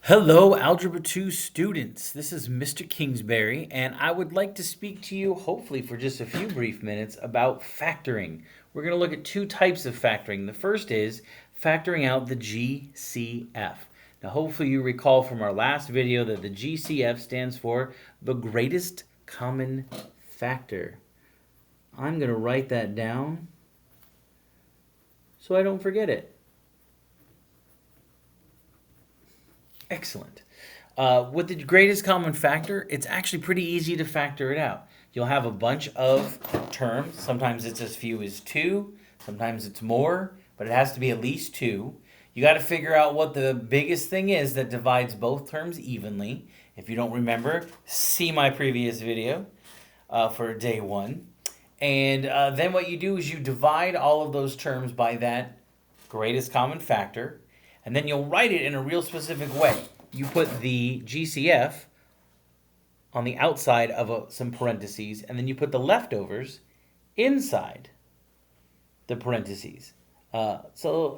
Hello, Algebra 2 students. This is Mr. Kingsbury, and I would like to speak to you, hopefully for just a few brief minutes, about factoring. We're going to look at two types of factoring. The first is factoring out the GCF. Now, hopefully you recall from our last video that the GCF stands for the greatest common factor. I'm going to write that down so I don't forget it. Excellent. With the greatest common factor, it's actually pretty easy to factor it out. You'll have a bunch of terms. Sometimes it's as few as two, sometimes it's more, but it has to be at least two. You got to figure out what the biggest thing is that divides both terms evenly. If you don't remember, see my previous video for day one. And then what you do is you divide all of those terms by that greatest common factor. And then you'll write it in a real specific way. You put the GCF on the outside of some parentheses, and then you put the leftovers inside the parentheses. And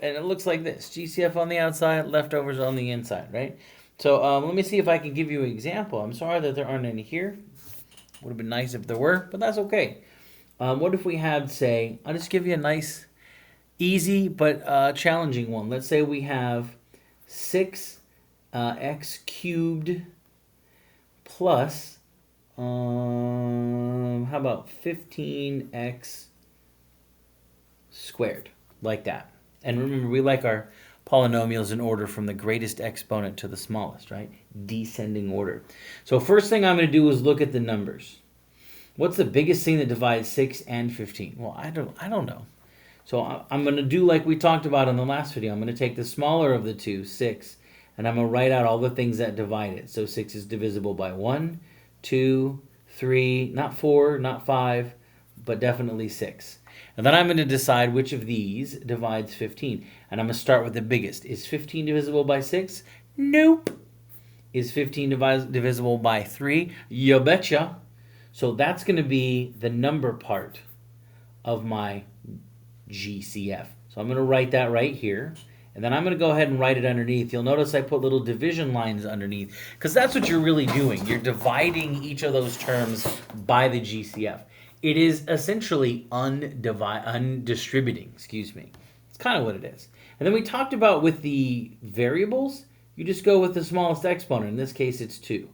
it looks like this. GCF on the outside, leftovers on the inside, right? So let me see if I can give you an example. I'm sorry that there aren't any here. Would have been nice if there were, but that's okay. What if we had, say, I'll just give you a nice easy but challenging one. Let's say we have 6x cubed plus, how about 15x squared, like that. And remember, we like our polynomials in order from the greatest exponent to the smallest, right? Descending order. So first thing I'm going to do is look at the numbers. What's the biggest thing that divides 6 and 15? Well, I don't know. So I'm going to do like we talked about in the last video. I'm going to take the smaller of the two, 6, and I'm going to write out all the things that divide it. So 6 is divisible by 1, 2, 3, not 4, not 5, but definitely 6. And then I'm going to decide which of these divides 15. And I'm going to start with the biggest. Is 15 divisible by 6? Nope. Is 15 divisible by 3? You betcha. So that's going to be the number part of my GCF. So I'm going to write that right here. And then I'm going to go ahead and write it underneath. You'll notice I put little division lines underneath because that's what you're really doing. You're dividing each of those terms by the GCF. It is essentially undistributing, excuse me. It's kind of what it is. And then we talked about with the variables, you just go with the smallest exponent. In this case, it's 2.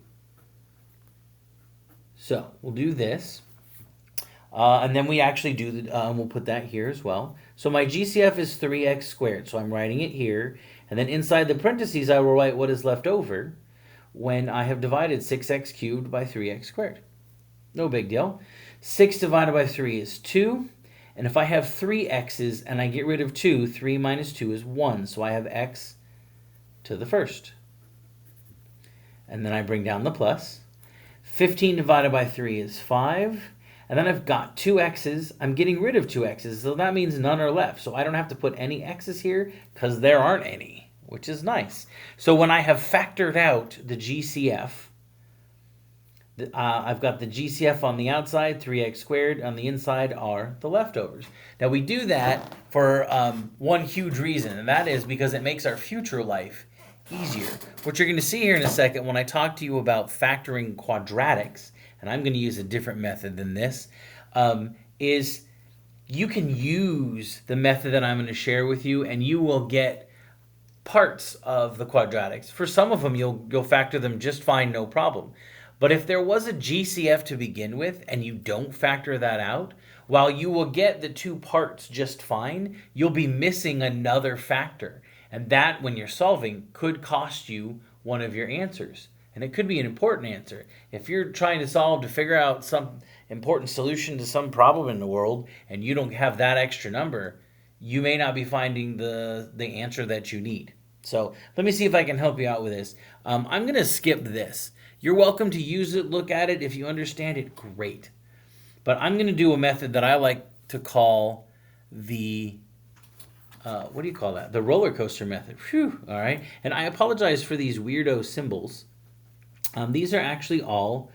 So we'll do this. And then we actually do we'll put that here as well. So my GCF is 3x squared. So I'm writing it here. And then inside the parentheses, I will write what is left over when I have divided 6x cubed by 3x squared. No big deal. 6 divided by 3 is 2. And if I have 3 x's and I get rid of 2, 3 minus 2 is 1. So I have x to the first. And then I bring down the plus. 15 divided by 3 is 5. And then I've got 2 x's. I'm getting rid of 2 x's, so that means none are left. So I don't have to put any x's here because there aren't any, which is nice. So when I have factored out the GCF, I've got the GCF on the outside, 3x squared. On the inside are the leftovers. Now we do that for one huge reason, and that is because it makes our future life easier. What you're going to see here in a second when I talk to you about factoring quadratics, and I'm going to use a different method than this, is you can use the method that I'm going to share with you, and you will get parts of the quadratics. For some of them, you'll factor them just fine, no problem. But if there was a GCF to begin with, and you don't factor that out, while you will get the two parts just fine, you'll be missing another factor. And that, when you're solving, could cost you one of your answers. And it could be an important answer. If you're trying to solve to figure out some important solution to some problem in the world and you don't have that extra number, you may not be finding the answer that you need. So let me see if I can help you out with this. I'm going to skip this. You're welcome to use it, look at it. If you understand it, great. But I'm going to do a method that I like to call the what do you call that? The roller coaster method. Phew, all right. And I apologize for these weirdo symbols. These are actually all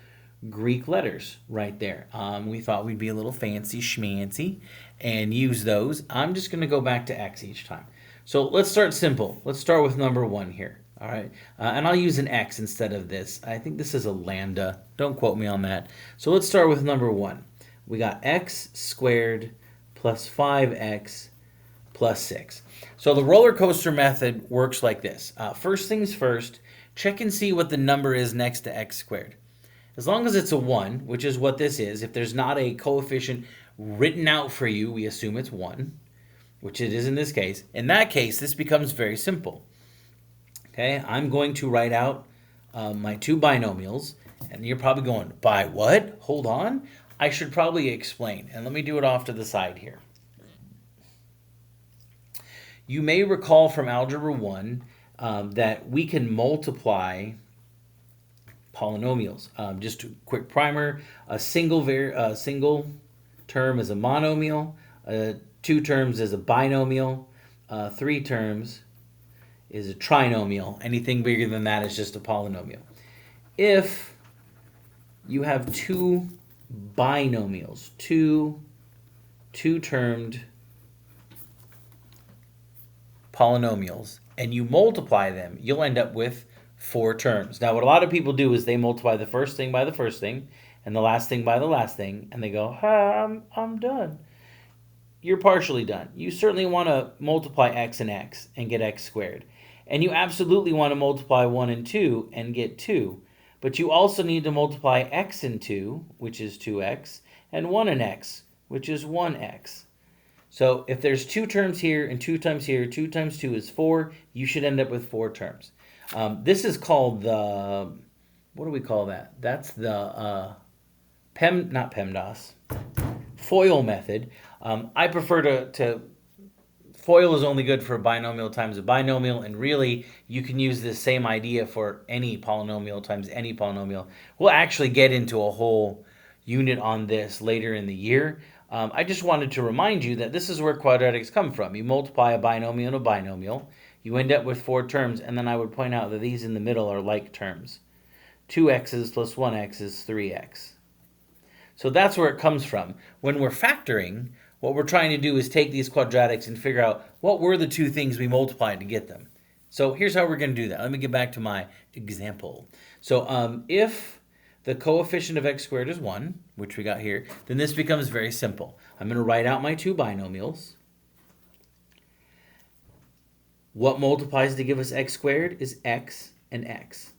Greek letters right there. We thought we'd be a little fancy schmancy and use those. I'm just going to go back to x each time. So let's start simple. Let's start with number 1 here. All right. And I'll use an x instead of this. I think this is a lambda. Don't quote me on that. So let's start with number 1. We got x squared plus 5x plus 6. So the roller coaster method works like this. First things first, check and see what the number is next to x squared. As long as it's a 1, which is what this is, if there's not a coefficient written out for you, we assume it's 1, which it is in this case. In that case, this becomes very simple. Okay, I'm going to write out my 2 binomials, and you're probably going, by what? Hold on. I should probably explain, and let me do it off to the side here. You may recall from Algebra 1 that we can multiply polynomials. Just a quick primer, a single term is a monomial, 2 terms is a binomial, 3 terms is a trinomial. Anything bigger than that is just a polynomial. If you have 2 binomials, two-termed polynomials, and you multiply them, you'll end up with 4 terms. Now, what a lot of people do is they multiply the first thing by the first thing, and the last thing by the last thing, and they go, I'm done. You're partially done. You certainly want to multiply x and x and get x squared. And you absolutely want to multiply 1 and 2 and get 2. But you also need to multiply x and 2, which is 2x, and 1 and x, which is 1x. So if there's 2 terms here and 2 times here, 2 times 2 is 4, you should end up with 4 terms. This is called the, what do we call that? That's the not PEMDAS, FOIL method. I prefer to FOIL is only good for a binomial times a binomial, and really you can use this same idea for any polynomial times any polynomial. We'll actually get into a whole unit on this later in the year. I just wanted to remind you that this is where quadratics come from. You multiply a binomial and a binomial, you end up with 4 terms, and then I would point out that these in the middle are like terms. 2x's plus 1x is 3x. So that's where it comes from. When we're factoring, what we're trying to do is take these quadratics and figure out what were the 2 things we multiplied to get them. So here's how we're going to do that. Let me get back to my example. So if the coefficient of x squared is 1, which we got here, then this becomes very simple. I'm going to write out my 2 binomials. What multiplies to give us x squared is x and x.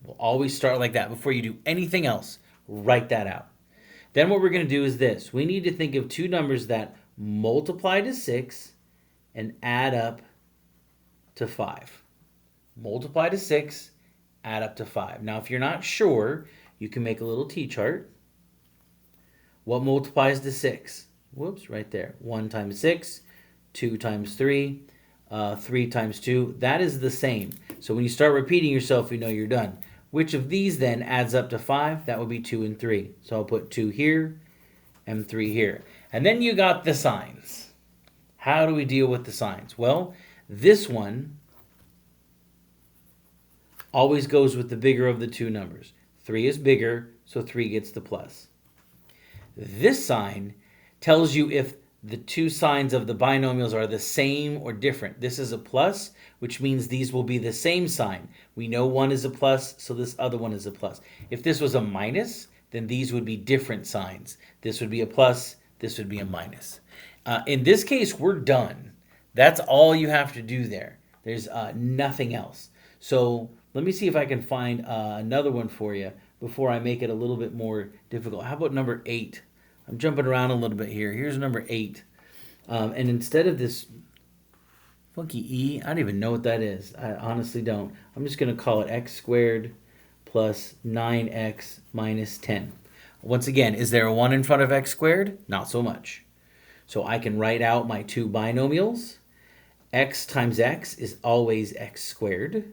We'll always start like that. Before you do anything else, write that out. Then what we're going to do is this. We need to think of 2 numbers that multiply to 6 and add up to 5. Multiply to 6, add up to 5. Now, if you're not sure, you can make a little t-chart. What multiplies to 6? Whoops, right there. 1 times 6, 2 times 3, 3 times 2. That is the same. So when you start repeating yourself, you know you're done. Which of these then adds up to 5? That would be 2 and 3. So I'll put 2 here and 3 here. And then you got the signs. How do we deal with the signs? Well, this one always goes with the bigger of the 2 numbers. 3 is bigger, so 3 gets the plus. This sign tells you if the 2 signs of the binomials are the same or different. This is a plus, which means these will be the same sign. We know one is a plus, so this other one is a plus. If this was a minus, then these would be different signs. This would be a plus, this would be a minus. In this case, we're done. That's all you have to do there. There's nothing else. So let me see if I can find another one for you before I make it a little bit more difficult. How about number 8? I'm jumping around a little bit here. Here's number 8. And instead of this funky e, I don't even know what that is. I honestly don't. I'm just going to call it x squared plus 9x minus 10. Once again, is there a 1 in front of x squared? Not so much. So I can write out my 2 binomials. X times x is always x squared.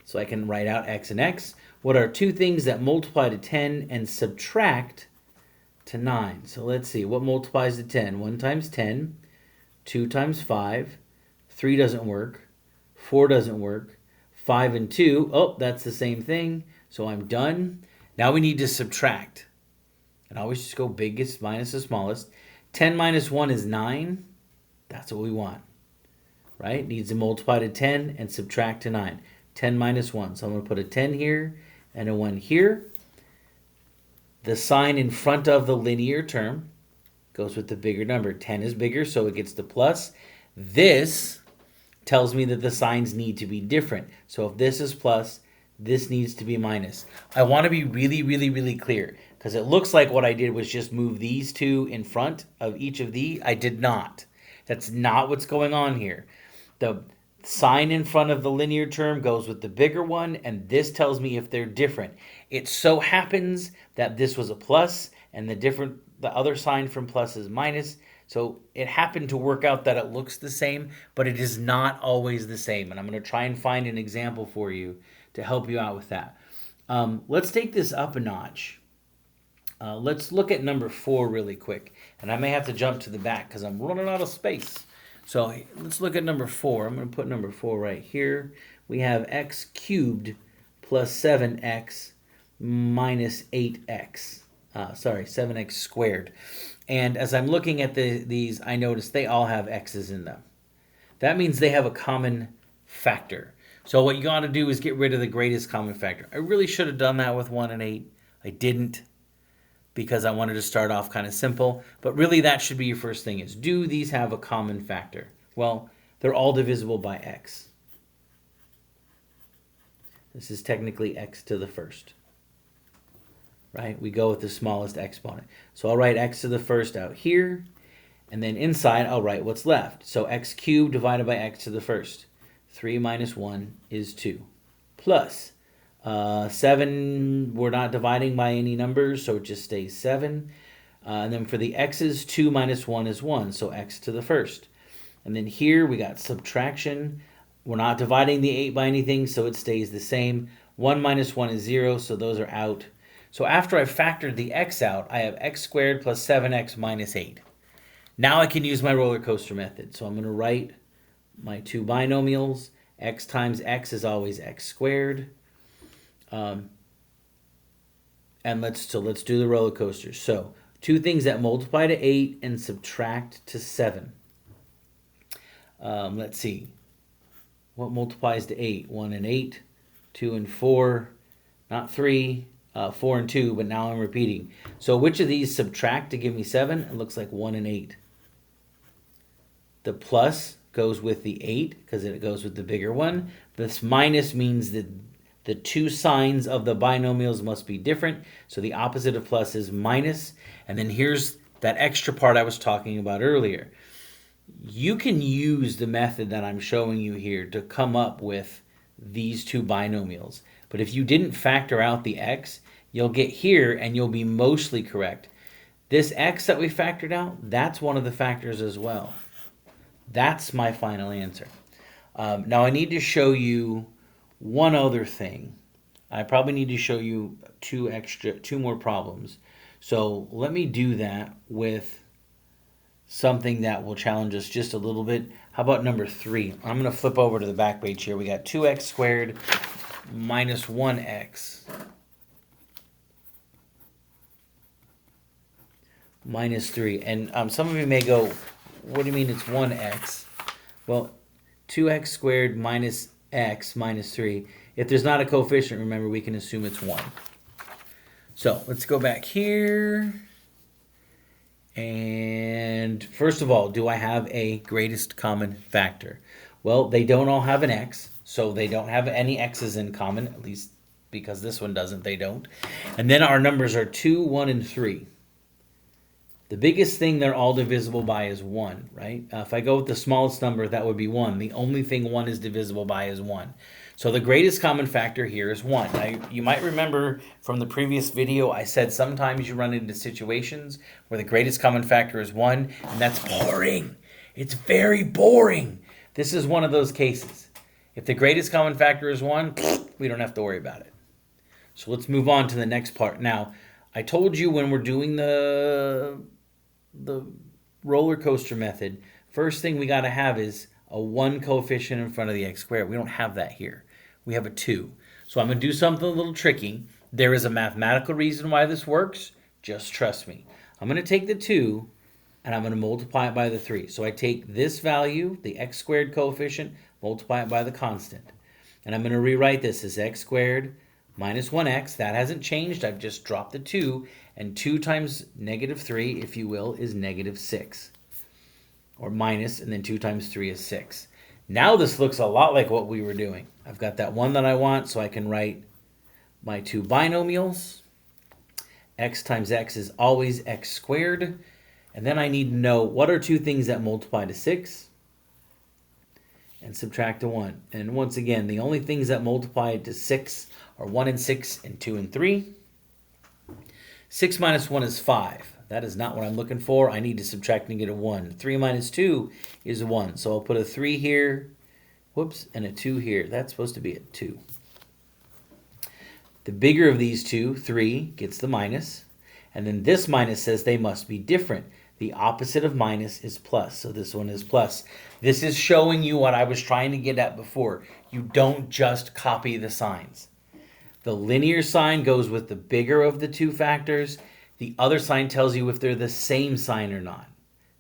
So I can write out x and x. What are 2 things that multiply to 10 and subtract to 9? So let's see. What multiplies to 10? 1 times 10. 2 times 5. 3 doesn't work. 4 doesn't work. 5 and 2. Oh, that's the same thing. So I'm done. Now we need to subtract. And I always just go biggest minus the smallest. 10 minus 1 is 9. That's what we want. Right? Needs to multiply to 10 and subtract to 9. 10 minus 1. So I'm going to put a 10 here and a 1 here. The sign in front of the linear term goes with the bigger number. 10 is bigger, so it gets the plus. This tells me that the signs need to be different. So if this is plus, this needs to be minus. I want to be really, really, really clear because it looks like what I did was just move these two in front of each of these. I did not. That's not what's going on here. The sign in front of the linear term goes with the bigger one, and this tells me if they're different. It so happens that this was a plus, and the other sign from plus is minus. So it happened to work out that it looks the same, but it is not always the same. And I'm going to try and find an example for you to help you out with that. Let's take this up a notch. Let's look at number 4 really quick. And I may have to jump to the back because I'm running out of space. So let's look at number 4. I'm going to put number 4 right here. We have x cubed plus 7x minus 8x. 7x squared. And as I'm looking at these, I notice they all have x's in them. That means they have a common factor. So what you got to do is get rid of the greatest common factor. I really should have done that with 1 and 8. I didn't because I wanted to start off kind of simple. But really that should be your first thing is, do these have a common factor? Well, they're all divisible by x. This is technically x to the first. Right? We go with the smallest exponent. So I'll write x to the first out here. And then inside, I'll write what's left. So x cubed divided by x to the first. 3 minus 1 is 2. Plus 7, we're not dividing by any numbers, so it just stays 7. And then for the x's, 2 minus 1 is 1, so x to the first. And then here we got subtraction. We're not dividing the 8 by anything, so it stays the same. 1 minus 1 is 0, so those are out. So after I've factored the x out, I have x squared plus 7x minus 8. Now I can use my roller coaster method. So I'm going to write my two binomials. X times x is always x squared. And let's do the roller coaster. So two things that multiply to 8 and subtract to 7. Let's see. What multiplies to 8? 1 and 8, 2 and 4, not 3, 4 and 2, but now I'm repeating. So which of these subtract to give me 7? It looks like 1 and 8. The plus goes with the 8 because it goes with the bigger one. This minus means that the two signs of the binomials must be different. So the opposite of plus is minus. And then here's that extra part I was talking about earlier. You can use the method that I'm showing you here to come up with these two binomials. But if you didn't factor out the x, you'll get here and you'll be mostly correct. This x that we factored out, that's one of the factors as well. That's my final answer. Now I need to show you one other thing. I probably need to show you two more problems. So let me do that with something that will challenge us just a little bit. How about number 3? I'm going to flip over to the back page here. We got 2x squared minus 1x minus 3. And some of you may go, what do you mean it's 1x? Well, 2x squared minus x minus 3. If there's not a coefficient, remember, we can assume it's 1. So let's go back here. And first of all, do I have a greatest common factor? Well, they don't all have an x, so they don't have any x's in common, at least because this one doesn't, they don't. And then our numbers are 2, 1, and 3. The biggest thing they're all divisible by is 1, right? If I go with the smallest number, that would be 1. The only thing 1 is divisible by is 1. So the greatest common factor here is 1. Now, you might remember from the previous video, I said sometimes you run into situations where the greatest common factor is 1, and that's boring. It's very boring. This is one of those cases. If the greatest common factor is 1, we don't have to worry about it. So let's move on to the next part. Now, I told you when we're doing the roller coaster method, first thing we got to have is a 1 coefficient in front of the x squared. We don't have that here. We have a 2. So I'm going to do something a little tricky. There is a mathematical reason why this works. Just trust me. I'm going to take the 2 and I'm going to multiply it by the 3. So I take this value, the x squared coefficient, multiply it by the constant. And I'm going to rewrite this as x squared minus 1x. That hasn't changed. I've just dropped the 2. And 2 times negative 3, if you will, is negative 6. Or minus, and then 2 times 3 is 6. Now this looks a lot like what we were doing. I've got that 1 that I want, so I can write my 2 binomials. X times x is always x squared. And then I need to know what are 2 things that multiply to 6 and subtract a 1. And once again, the only things that multiply to 6 are 1 and 6 and 2 and 3. 6 minus 1 is 5. That is not what I'm looking for. I need to subtract negative 1. 3 minus 2 is 1. So I'll put a 3 here, whoops, and a 2 here. That's supposed to be a 2. The bigger of these two, 3, gets the minus. And then this minus says they must be different. The opposite of minus is plus, so this one is plus. This is showing you what I was trying to get at before. You don't just copy the signs. The linear sign goes with the bigger of the 2 factors. The other sign tells you if they're the same sign or not.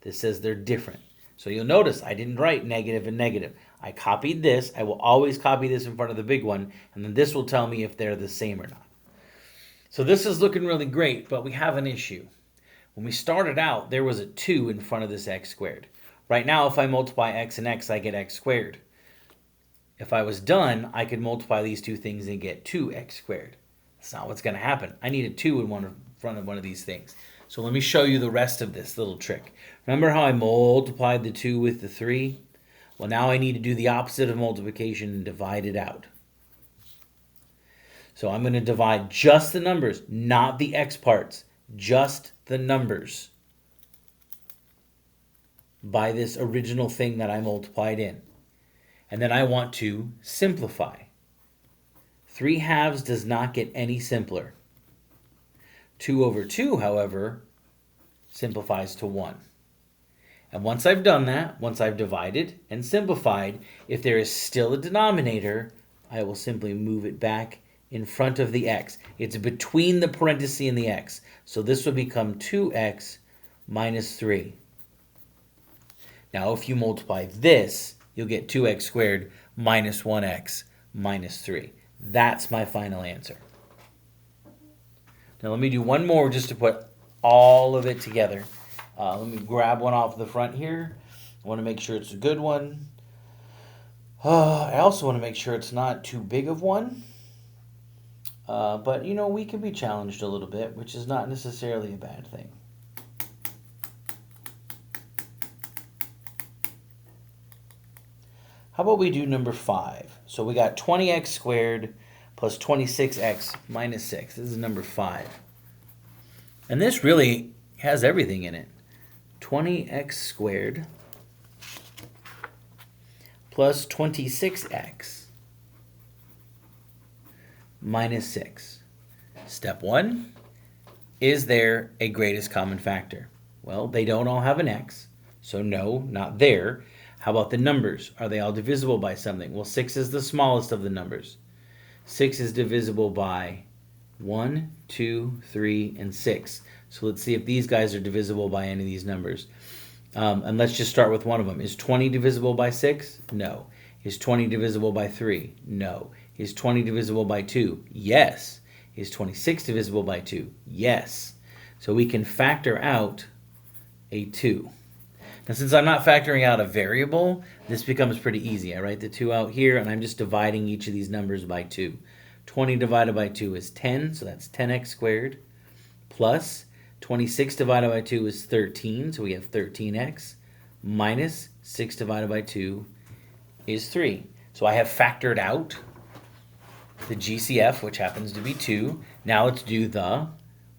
This says they're different. So you'll notice I didn't write negative and negative. I copied this. I will always copy this in front of the big one, and then this will tell me if they're the same or not. So this is looking really great, but we have an issue. When we started out, there was a 2 in front of this x squared. Right now, if I multiply x and x, I get x squared. If I was done, I could multiply these 2 things and get 2x squared. That's not what's going to happen. I need a 2 in front of one of these things. So let me show you the rest of this little trick. Remember how I multiplied the 2 with the 3? Well, now I need to do the opposite of multiplication and divide it out. So I'm going to divide just the numbers, not the x parts, just the numbers by this original thing that I multiplied in. And then I want to simplify. 3 halves does not get any simpler. 2 over 2, however, simplifies to 1. And once I've done that, once I've divided and simplified, if there is still a denominator, I will simply move it back in front of the x. It's between the parenthesis and the x. So this would become 2x minus 3. Now if you multiply this, you'll get 2x squared minus 1x minus 3. That's my final answer. Now let me do one more just to put all of it together. Let me grab one off the front here. I want to make sure it's a good one. I also want to make sure it's not too big of one. But, you know, we can be challenged a little bit, which is not necessarily a bad thing. How about we do number 5? So we got 20x squared plus 26x minus 6. This is number 5. And this really has everything in it. 20x squared plus 26x minus 6. Step 1, is there a greatest common factor? Well, they don't all have an x, so no, not there. How about the numbers? Are they all divisible by something? Well, 6 is the smallest of the numbers. 6 is divisible by 1, 2, 3, and 6. So let's see if these guys are divisible by any of these numbers. And let's just start with one of them. Is 20 divisible by 6? No. Is 20 divisible by 3? No. Is 20 divisible by 2? Yes. Is 26 divisible by 2? Yes. So we can factor out a 2. Now, since I'm not factoring out a variable, this becomes pretty easy. I write the 2 out here, and I'm just dividing each of these numbers by 2. 20 divided by 2 is 10, so that's 10x squared, plus 26 divided by 2 is 13, so we have 13x, minus 6 divided by 2 is 3. So I have factored out the GCF, which happens to be 2. Now let's do the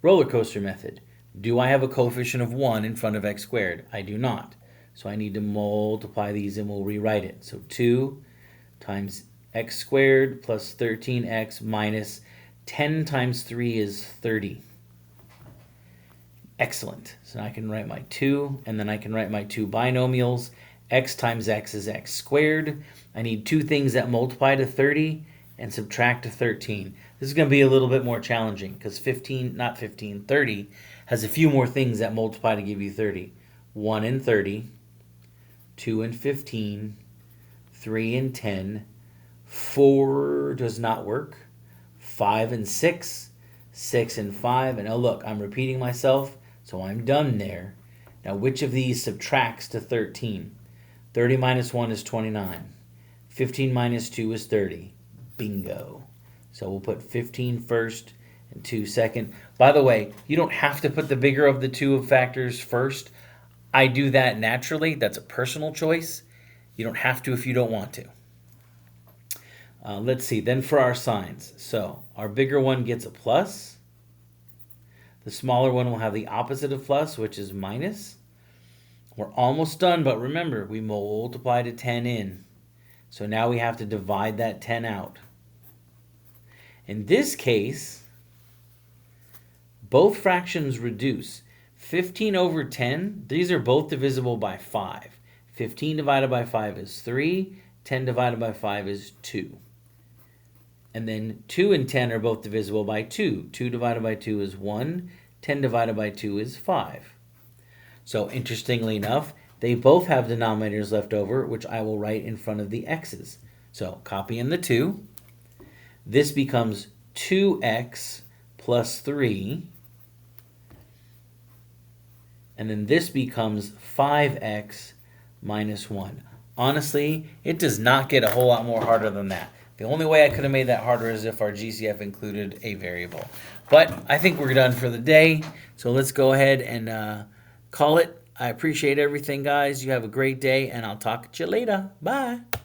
roller coaster method. Do I have a coefficient of 1 in front of x squared? I do not. So I need to multiply these and we'll rewrite it. So 2 times x squared plus 13x minus 10 times 3 is 30. Excellent. So now I can write my 2, and then I can write my 2 binomials. X times x is x squared. I need 2 things that multiply to 30 and subtract to 13. This is going to be a little bit more challenging because 30 has a few more things that multiply to give you 30. 1 and 30, 2 and 15, 3 and 10, 4 does not work. 5 and 6. 6 and 5. And oh, look, I'm repeating myself, so I'm done there. Now, which of these subtracts to 13? 30 minus 1 is 29. 15 minus 2 is 30. Bingo. So we'll put 15 first and 2 second. By the way, you don't have to put the bigger of the two factors first. I do that naturally. That's a personal choice. You don't have to if you don't want to. Let's see. Then for our signs. So our bigger one gets a plus. The smaller one will have the opposite of plus, which is minus. We're almost done, but remember, we multiplied a 10 in. So now we have to divide that 10 out. In this case, both fractions reduce. 15 over 10, these are both divisible by 5. 15 divided by 5 is 3. 10 divided by 5 is 2. And then 2 and 10 are both divisible by 2. 2 divided by 2 is 1. 10 divided by 2 is 5. So interestingly enough, they both have denominators left over, which I will write in front of the x's. So copy in the 2. This becomes 2x plus 3. And then this becomes 5x minus 1. Honestly, it does not get a whole lot more harder than that. The only way I could have made that harder is if our GCF included a variable. But I think we're done for the day. So let's go ahead and call it. I appreciate everything, guys. You have a great day, and I'll talk to you later. Bye.